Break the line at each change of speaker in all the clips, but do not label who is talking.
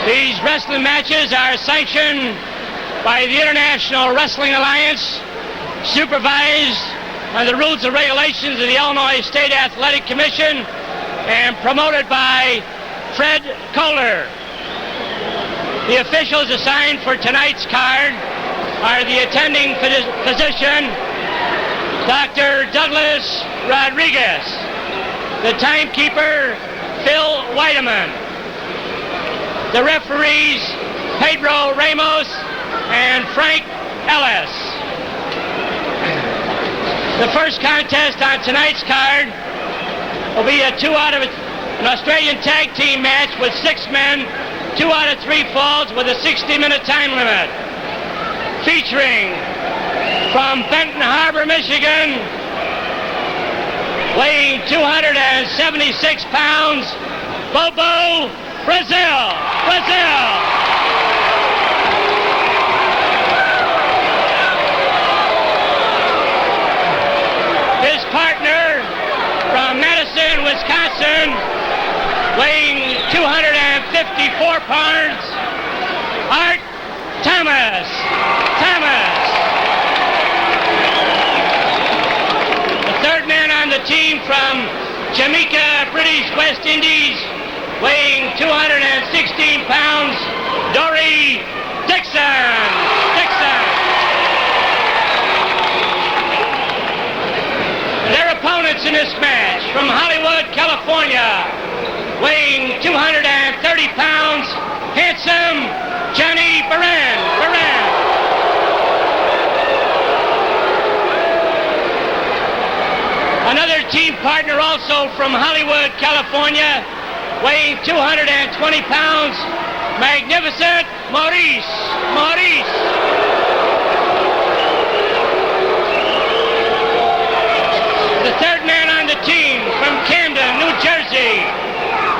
These wrestling matches are sanctioned by the International Wrestling Alliance, supervised by the rules and regulations of the Illinois State Athletic Commission, and promoted by Fred Kohler. The officials assigned for tonight's card are the attending physician, Dr. Douglas Rodriguez, the timekeeper, Phil Weideman, the referees, Pedro Ramos and Frank Ellis. The first contest on tonight's card will be an Australian tag team match with 6 men, 2 out of 3 falls with a 60-minute time limit. Featuring from Benton Harbor, Michigan, weighing 276 pounds, Bobo Brazil. His partner from Madison, Wisconsin, weighing 254 pounds, Art Thomas. The third man on the team from Jamaica, British West Indies, weighing 216 pounds, Dory Dixon. Their opponents in this match, from Hollywood, California, weighing 230 pounds, handsome Johnny Barend. Another team partner also from Hollywood, California, weighing 220 pounds, magnificent Maurice. The third man on the team from Camden, New Jersey,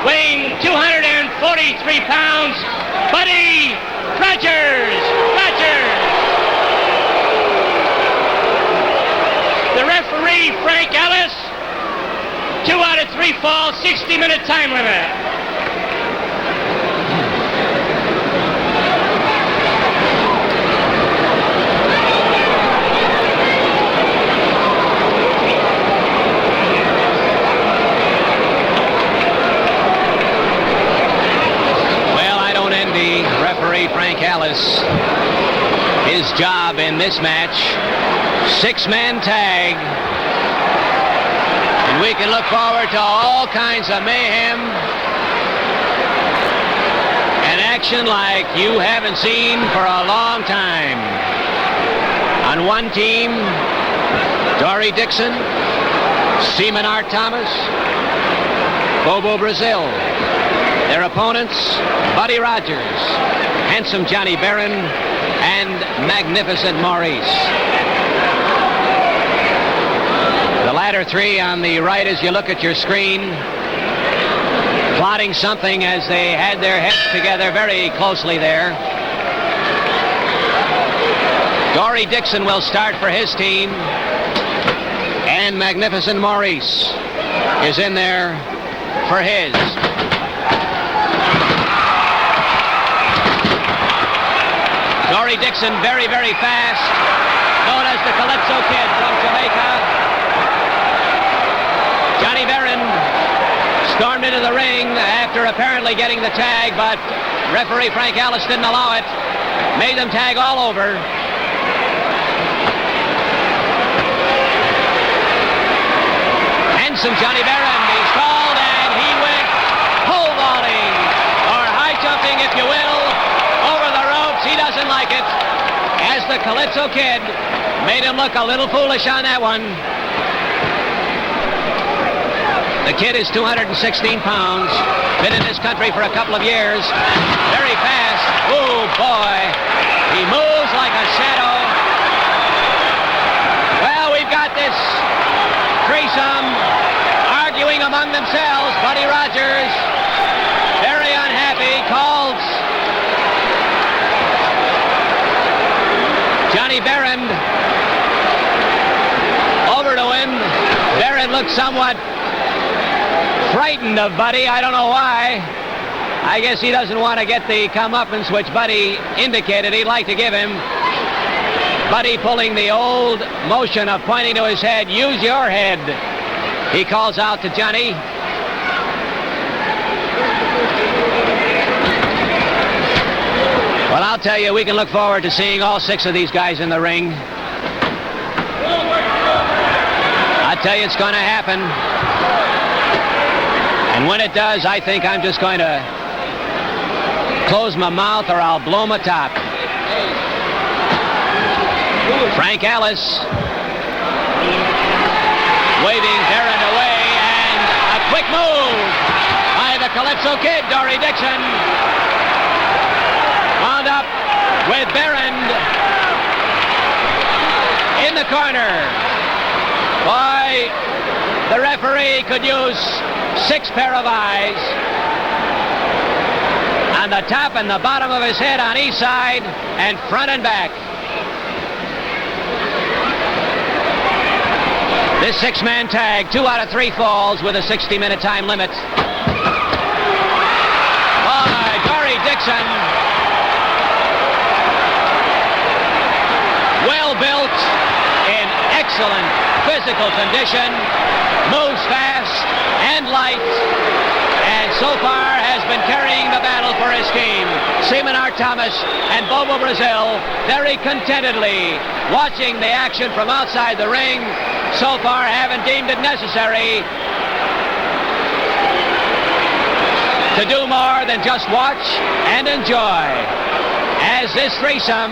weighing 243 pounds, Buddy Rogers. The referee, Frank Ellis, 2 out of 3 falls, 60-minute time limit.
Well, I don't envy referee Frank Ellis his job in this match. 6-man tag. And we can look forward to all kinds of mayhem and action like you haven't seen for a long time. On one team, Dory Dixon, Seaman Art Thomas, Bobo Brazil. Their opponents, Buddy Rogers, handsome Johnny Barend, and magnificent Maurice. The latter 3 on the right as you look at your screen, plotting something as they had their heads together very closely there. Dory Dixon will start for his team, and magnificent Maurice is in there for his. Dory Dixon, very, very fast, known as the Calypso Kid from Jamaica. Johnny Barend stormed into the ring after apparently getting the tag, but referee Frank Ellis didn't allow it. Made them tag all over. Handsome Johnny Barend, he's called, and he went pole vaulting, or high jumping if you will, over the ropes. He doesn't like it, as the Calypso Kid made him look a little foolish on that one. The kid is 216 pounds, been in this country for a couple of years, very fast. Oh boy, he moves like a shadow. Well, we've got this threesome arguing among themselves. Buddy Rogers, very unhappy, calls Johnny Barend over to him. Barend looks somewhat frightened of Buddy, I don't know why. I guess he doesn't want to get the comeuppance which Buddy indicated he'd like to give him. Buddy pulling the old motion of pointing to his head. Use your head. He calls out to Johnny. Well, I'll tell you, we can look forward to seeing all 6 of these guys in the ring. I tell you, it's going to happen. And when it does, I think I'm just going to close my mouth or I'll blow my top. Frank Ellis waving Barend away, and a quick move by the Calypso Kid, Dory Dixon. Wound up with Barend in the corner. Boy, the referee could use 6 pair of eyes. On the top and the bottom of his head on each side, and front and back. This 6-man tag, 2 out of 3 falls with a 60-minute time limit. By Dory Dixon. Well built, in excellent physical condition, moves fast and light, and so far has been carrying the battle for his team. Seaman Art Thomas and Bobo Brazil very contentedly watching the action from outside the ring. So far haven't deemed it necessary to do more than just watch and enjoy. As this threesome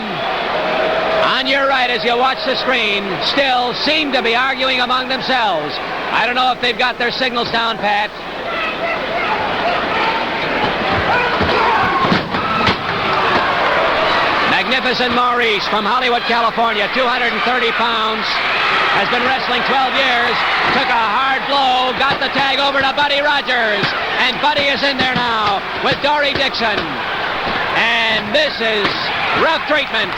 on your right, as you watch the screen, still seem to be arguing among themselves. I don't know if they've got their signals down pat. Magnificent Maurice from Hollywood, California, 230 pounds, has been wrestling 12 years, took a hard blow, got the tag over to Buddy Rogers, and Buddy is in there now with Dory Dixon. And this is rough treatment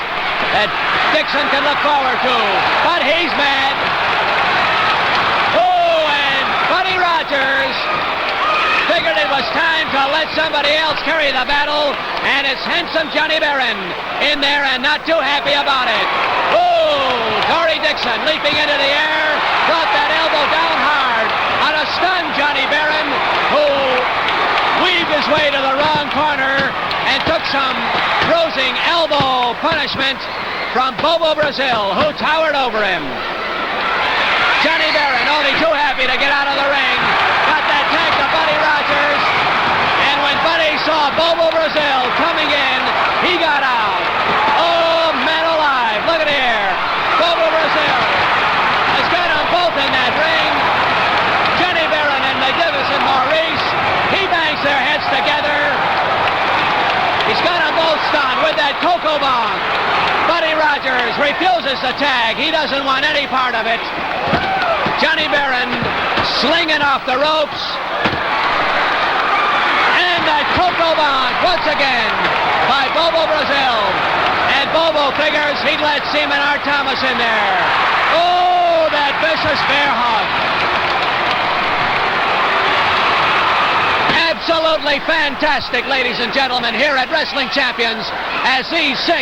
that Dixon can look forward to, but he's mad. Oh, and Buddy Rogers figured it was time to let somebody else carry the battle, and it's handsome Johnny Barend in there and not too happy about it. Oh, Dory Dixon leaping into the air, brought that elbow down hard on a stunned Johnny Barend, who weaved his way to the wrong corner and took some bruising elbow punishment from Bobo Brazil, who towered over him. Johnny Barend only too happy to get out of the ring, got that tag to Buddy Rogers, and when Buddy saw Bobo Brazil coming in, he got out. Oh, man alive, look at here. Bobo Brazil has got them both in that ring. Johnny Barend and Magnificent Maurice, he bangs their heads together. He's got them both stunned with that cocoa bomb. Buddy Rogers refuses the tag. He doesn't want any part of it. Johnny Barend slinging off the ropes. And that cocoa bomb once again by Bobo Brazil. And Bobo figures he'd let Seaman Art Thomas in there. Oh, that vicious bear hug. Absolutely fantastic, ladies and gentlemen, here at Wrestling Champions, as these 6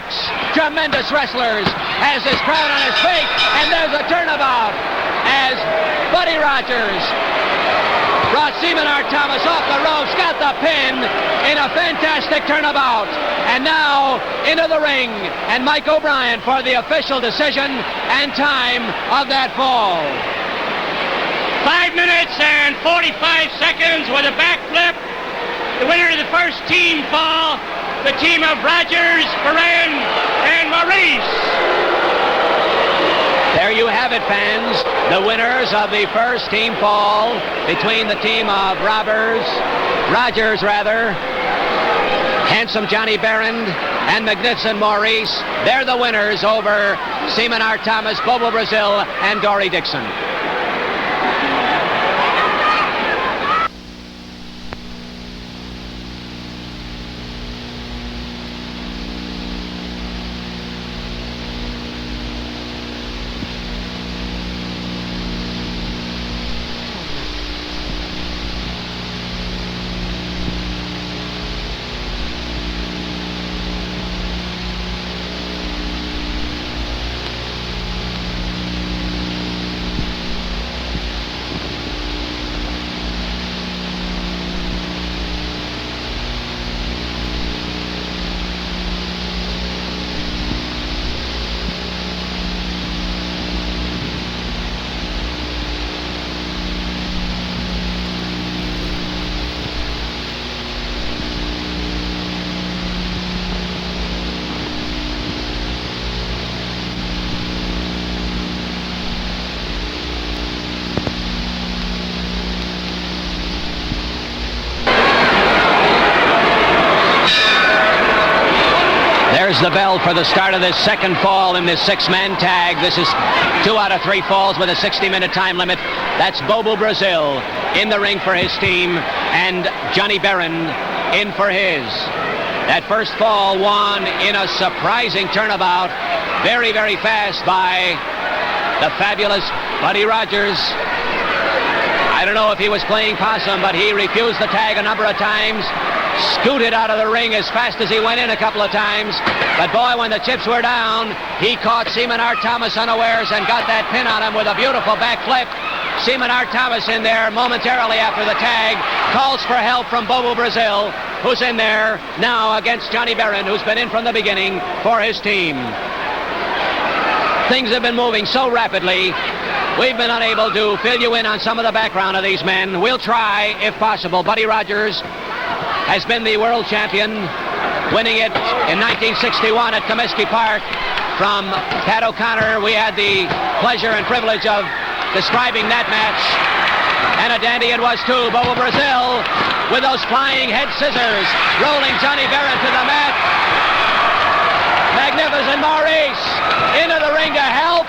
tremendous wrestlers has his crown on his feet, and there's a turnabout as Buddy Rogers brought Seaman Art Thomas off the ropes, got the pin in a fantastic turnabout, and now into the ring, and Mike O'Brien for the official decision and time of that fall.
5 minutes and 45 seconds with a backflip. The winner of the first team fall, the team of Rogers, Barend, and Maurice.
There you have it, fans. The winners of the first team fall between the team of Rogers, handsome Johnny Barend, and Magnificent Maurice. They're the winners over Seaman Art Thomas, Bobo Brazil, and Dory Dixon. There's the bell for the start of this second fall in this six-man tag. This is 2 out of 3 falls with a 60-minute time limit. That's Bobo Brazil in the ring for his team, and Johnny Barend in for his. That first fall won in a surprising turnabout, very, very fast by the fabulous Buddy Rogers. I don't know if he was playing possum, but he refused the tag a number of times, scooted out of the ring as fast as he went in a couple of times. But boy, when the chips were down, he caught Seaman Art Thomas unawares and got that pin on him with a beautiful backflip. Seaman Art Thomas in there momentarily after the tag, calls for help from Bobo Brazil, who's in there now against Johnny Barend, who's been in from the beginning for his team. Things have been moving so rapidly, we've been unable to fill you in on some of the background of these men. We'll try, if possible. Buddy Rogers has been the world champion, winning it in 1961 at Comiskey Park from Pat O'Connor. We had the pleasure and privilege of describing that match, and a dandy it was too. Bobo Brazil with those flying head scissors, rolling Johnny Barend to the mat. Magnificent Maurice into the ring to help,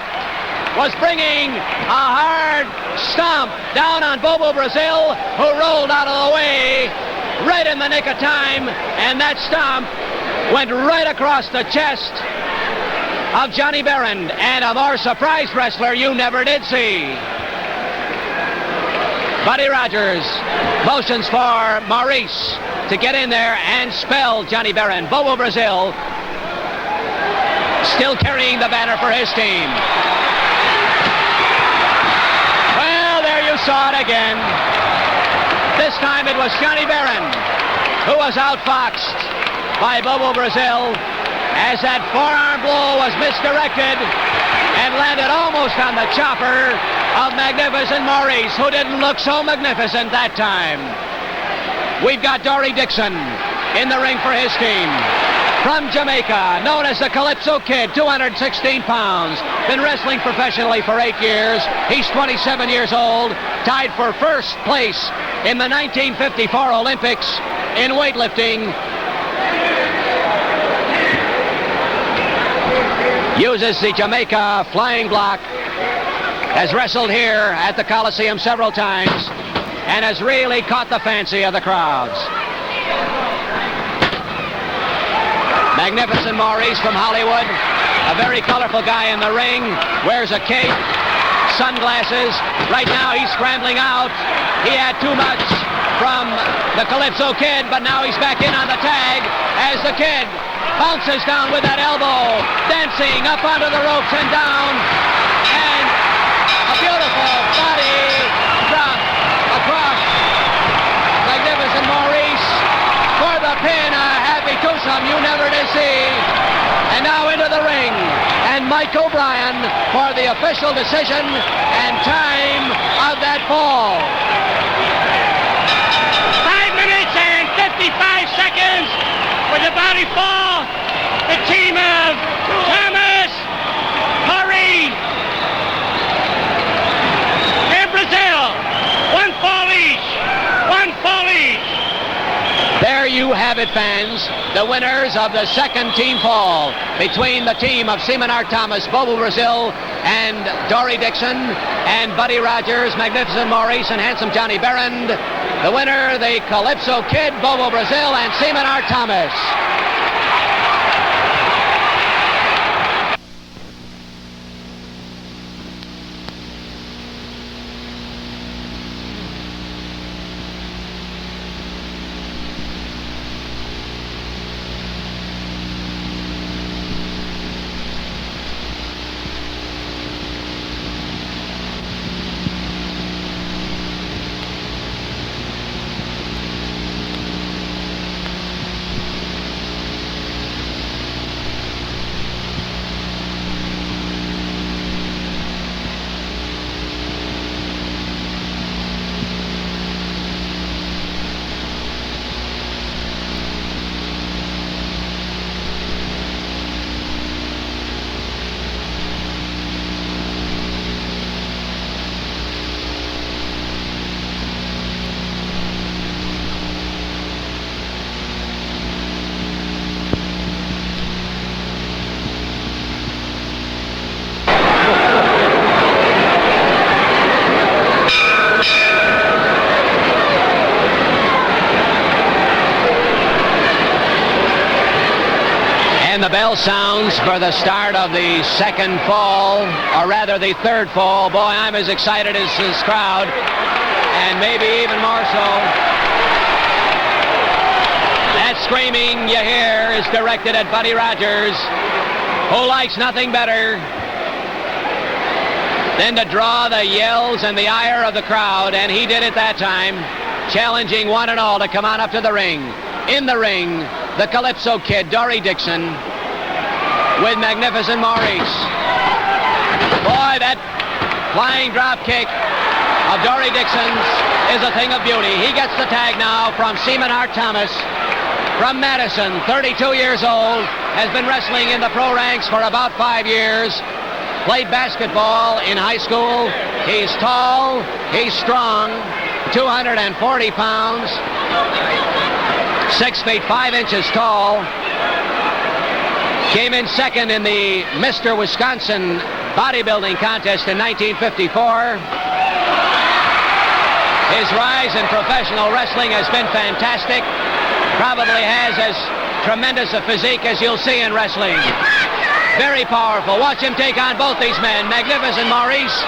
was bringing a hard stomp down on Bobo Brazil, who rolled out of the way right in the nick of time, and that stomp went right across the chest of Johnny Barend, and a more surprised wrestler you never did see. Buddy Rogers motions for Maurice to get in there and spell Johnny Barend. Bobo Brazil still carrying the banner for his team. Well, there you saw it again. This time it was Johnny Barend who was outfoxed by Bobo Brazil, as that forearm blow was misdirected and landed almost on the chopper of magnificent Maurice, who didn't look so magnificent that time. We've got Dory Dixon in the ring for his team. From Jamaica, known as the Calypso Kid, 216 pounds, been wrestling professionally for 8 years. He's 27 years old, tied for first place in the 1954 Olympics in weightlifting. Uses the Jamaica flying block, has wrestled here at the Coliseum several times, and has really caught the fancy of the crowds. Magnificent Maurice from Hollywood, a very colorful guy in the ring, wears a cape, sunglasses. Right now he's scrambling out. He had too much from the Calypso Kid, but now he's back in on the tag as the Kid bounces down with that elbow, dancing up onto the ropes and down, and a beautiful body drop across magnificent Maurice for the pin. A happy twosome you never did see. And now into the ring, and Mike O'Brien for the official decision and time of that fall.
5 minutes and 55 seconds with the body fall. The team of Thomas, Curry, and Brazil. 1 fall each. 1 fall each.
There you have it, fans. The winners of the second team fall between the team of Seaman Art Thomas, Bobo Brazil, and Dory Dixon, and Buddy Rogers, Magnificent Maurice, and Handsome Johnny Barend. The winner, the Calypso Kid, Bobo Brazil, and Seaman Art Thomas. And the bell sounds for the start of the second fall, or rather the third fall. Boy, I'm as excited as this crowd, and maybe even more so. That screaming you hear is directed at Buddy Rogers, who likes nothing better than to draw the yells and the ire of the crowd, and he did it that time, challenging one and all to come on up to the ring. In the ring, the Calypso Kid, Dory Dixon, with Magnificent Maurice. Boy, that flying drop kick of Dory Dixon's is a thing of beauty. He gets the tag now from Seaman Art Thomas from Madison, 32 years old, has been wrestling in the pro ranks for about 5 years, played basketball in high school. He's tall, he's strong, 240 pounds, 6 feet 5 inches tall. Came in second in the Mr. Wisconsin bodybuilding contest in 1954. His rise in professional wrestling has been fantastic. Probably has as tremendous a physique as you'll see in wrestling. Very powerful. Watch him take on both these men, Magnificent Maurice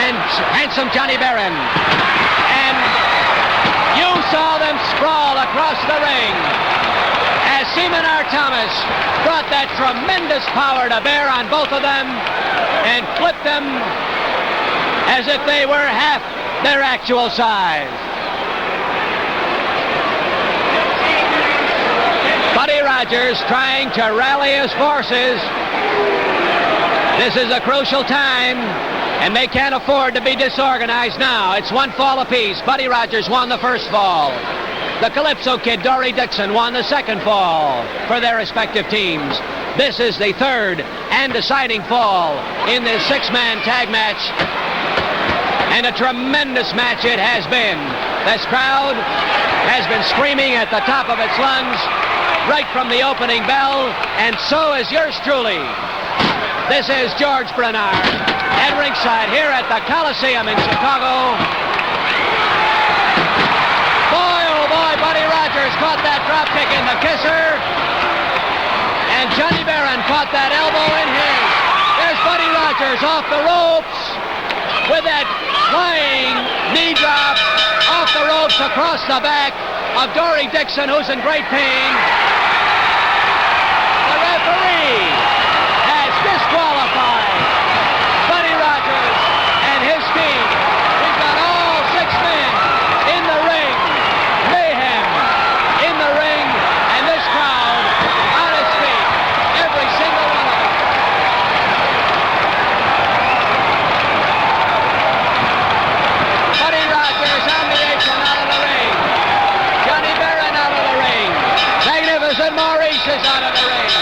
and Handsome Johnny Barend. And you saw them sprawl across the ring as Seaman Art Thomas brought that tremendous power to bear on both of them and flipped them as if they were half their actual size. Buddy Rogers trying to rally his forces. This is a crucial time, and they can't afford to be disorganized now. It's one fall apiece. Buddy Rogers won the first fall. The Calypso Kid, Dory Dixon, won the second fall for their respective teams. This is the third and deciding fall in this six-man tag match, and a tremendous match it has been. This crowd has been screaming at the top of its lungs right from the opening bell, and so is yours truly. This is George Bernard at ringside here at the Coliseum in Chicago. Boy, oh boy, Buddy Rogers caught that drop kick in the kisser, and Johnny Barend caught that elbow in his. There's Buddy Rogers off the ropes with that flying knee drop off the ropes across the back of Dory Dixon, who's in great pain. The referee has disqualified Buddy Rogers and his team. We've got all six men in the ring. Mayhem in the ring, and this crowd on its feet. Every single one of them. Buddy Rogers on the apron out of the ring. Johnny Barend out of the ring. Magnificent Maurice is out of the ring.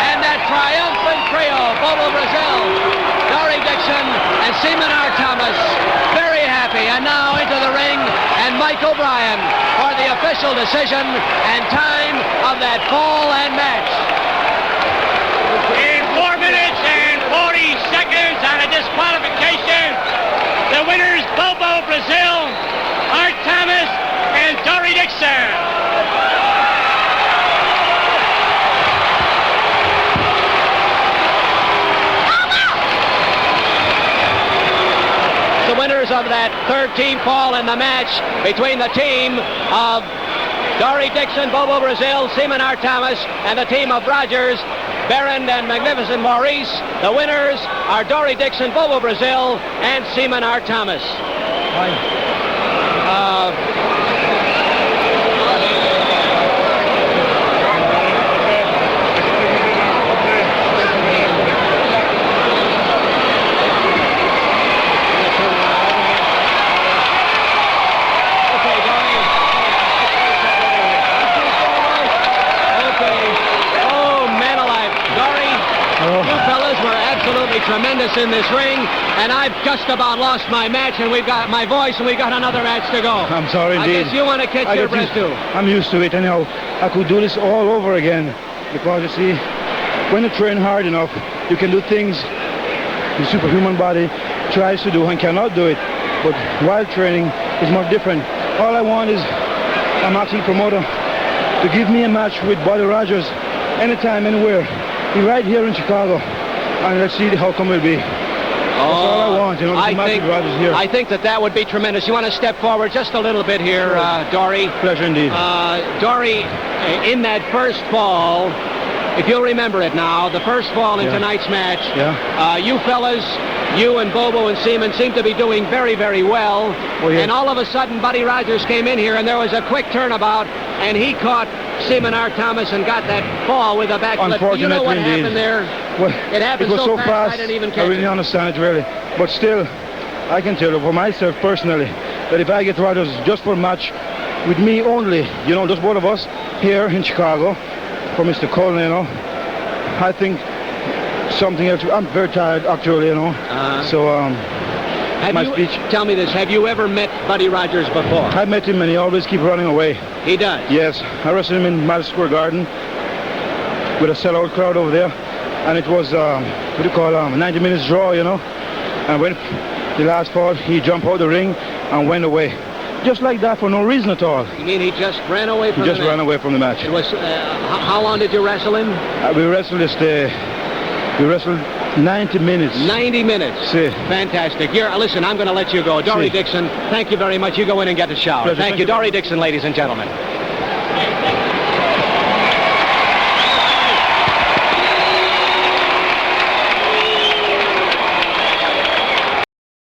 And that triumphant trio, Bobo Brazil, Dory Dixon, and Seaman Art Thomas, very happy. And now into the ring, and Mike O'Brien for the official decision and time of that fall and match.
In 4 minutes and 40 seconds on a disqualification, the winners, Bobo Brazil, Art Thomas, and Dory Dixon.
The winners of that third team fall in the match between the team of Dory Dixon, Bobo Brazil, Seaman Art Thomas, and the team of Rogers, Barend, and Magnificent Maurice. The winners are Dory Dixon, Bobo Brazil, and Seaman Art Thomas. Tremendous in this ring, and I've just about lost my match, and we've got my voice, and we've got another match to go.
I'm sorry indeed.
I guess you want to catch your breath too.
I'm used to it, anyhow. I could do this all over again, because you see, when you train hard enough, you can do things the superhuman body tries to do and cannot do it. But while training is more different. All I want is I'm asking the promoter to give me a match with Buddy Rogers anytime, anywhere. be right here in Chicago, and let's see how come will be. That's all I want, you know.
I think that would be tremendous. You want to step forward just a little bit here, Dory?
Pleasure indeed.
Dory, in that first fall, if you'll remember it now, the first fall in tonight's match, you fellas, you and Bobo and Seaman seem to be doing very, very well. And all of a sudden, Buddy Rogers came in here, and there was a quick turnabout, and he caught Seaman Art Thomas and got that fall with a backflip. Do you know what happened there?
Well,
it happened so fast, I didn't even catch it.
I really understand it, really. But still, I can tell you for myself personally that if I get Rogers just for a match with me only, you know, just both of us here in Chicago, for Mr. Kohler, you know, I think something else. I'm very tired, actually, you know.
Tell me this, have you ever met Buddy Rogers before?
I've met him, and he always keeps running away.
He does?
Yes. I wrestled him in Madison Square Garden with a sellout crowd over there, and it was, a 90 minutes draw, you know. And when the last fall, he jumped out the ring and went away. Just like that, for no reason at all.
You mean he just ran away from the match?
He just ran away from the match.
It was, how long did you wrestle him?
We wrestled 90 minutes.
90 minutes.
See.
Fantastic. Listen, I'm going to let you go. Dory Dixon, thank you very much. You go in and get a shower.
Pleasure.
Thank you. Dory Dixon, ladies and gentlemen.